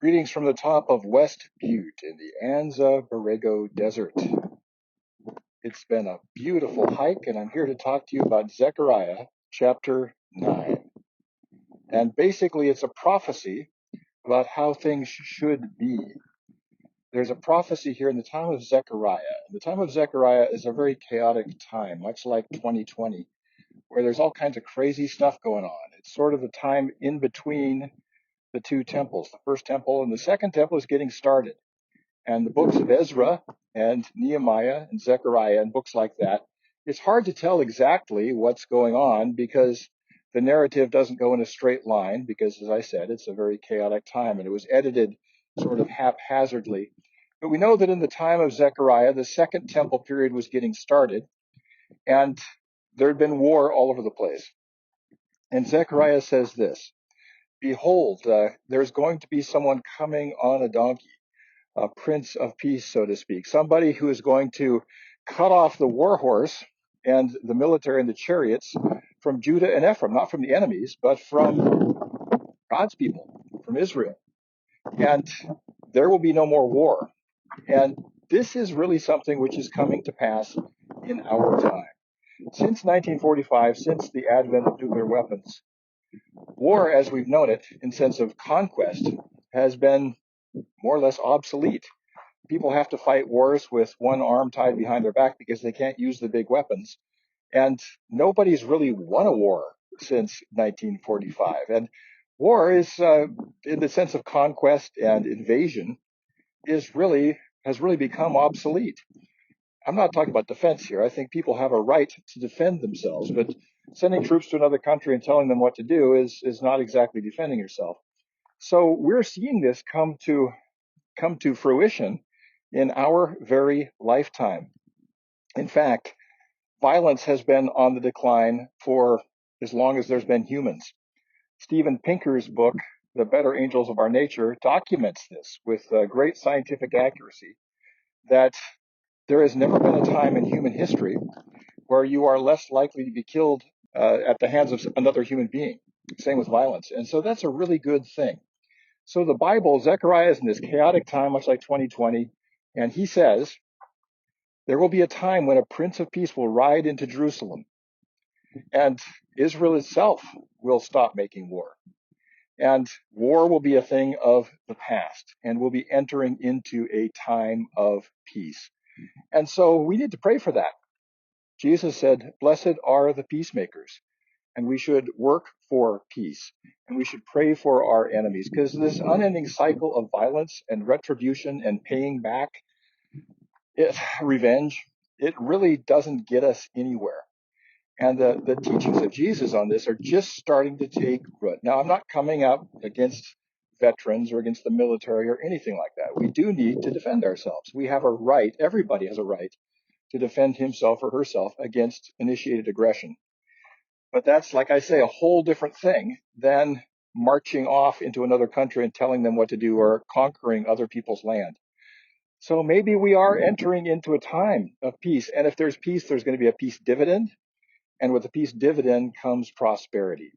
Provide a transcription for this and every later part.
Greetings from the top of West Butte in the Anza Borrego Desert. It's been a beautiful hike, and I'm here to talk to you about Zechariah chapter 9. And basically, it's a prophecy about how things should be. There's a prophecy here in the time of Zechariah. The time of Zechariah is a very chaotic time, much like 2020, where there's all kinds of crazy stuff going on. It's sort of the time in between the two temples. The first temple and the second temple is getting started. And the books of Ezra and Nehemiah and Zechariah and books like that, it's hard to tell exactly what's going on because the narrative doesn't go in a straight line because, as I said, it's a very chaotic time and it was edited sort of haphazardly. But we know that in the time of Zechariah, the second temple period was getting started and there had been war all over the place. And Zechariah says this, "Behold, there's going to be someone coming on a donkey, a prince of peace, so to speak, somebody who is going to cut off the war horse and the military and the chariots from Judah and Ephraim, not from the enemies, but from God's people, from Israel. And there will be no more war." And this is really something which is coming to pass in our time. Since 1945, since the advent of nuclear weapons, war, as we've known it, in sense of conquest, has been more or less obsolete. People have to fight wars with one arm tied behind their back because they can't use the big weapons. And nobody's really won a war since 1945. And war is, in the sense of conquest and invasion, has really become obsolete. I'm not talking about defense here. I think people have a right to defend themselves, but sending troops to another country and telling them what to do is not exactly defending yourself. So we're seeing this come to fruition in our very lifetime. In fact, violence has been on the decline for as long as there's been humans. Steven Pinker's book, The Better Angels of Our Nature, documents this with great scientific accuracy, that there has never been a time in human history where you are less likely to be killed at the hands of another human being. Same with violence. And so that's a really good thing. So the Bible, Zechariah is in this chaotic time, much like 2020, and he says, there will be a time when a Prince of Peace will ride into Jerusalem, and Israel itself will stop making war. And war will be a thing of the past, and we'll be entering into a time of peace. And so we need to pray for that. Jesus said, "Blessed are the peacemakers." And we should work for peace. And we should pray for our enemies, because this unending cycle of violence and retribution and paying back, revenge, it really doesn't get us anywhere. And the teachings of Jesus on this are just starting to take root. Now, I'm not coming up against veterans or against the military or anything like that. We do need to defend ourselves. We have a right, everybody has a right, to defend himself or herself against initiated aggression. But that's, like I say, a whole different thing than marching off into another country and telling them what to do or conquering other people's land. So maybe we are entering into a time of peace. And if there's peace, there's going to be a peace dividend. And with the peace dividend comes prosperity.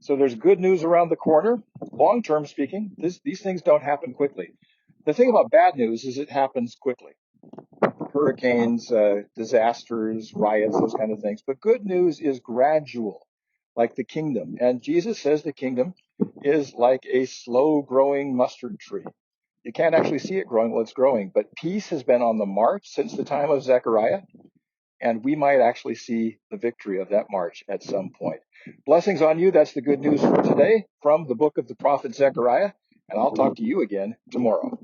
So there's good news around the corner. Long-term speaking, these things don't happen quickly. The thing about bad news is it happens quickly. Hurricanes, disasters, riots, those kind of things. But good news is gradual, like the kingdom. And Jesus says the kingdom is like a slow-growing mustard tree. You can't actually see it growing while it's growing, but peace has been on the march since the time of Zechariah, and we might actually see the victory of that march at some point. Blessings on you. That's the good news for today from the book of the prophet Zechariah, and I'll talk to you again tomorrow.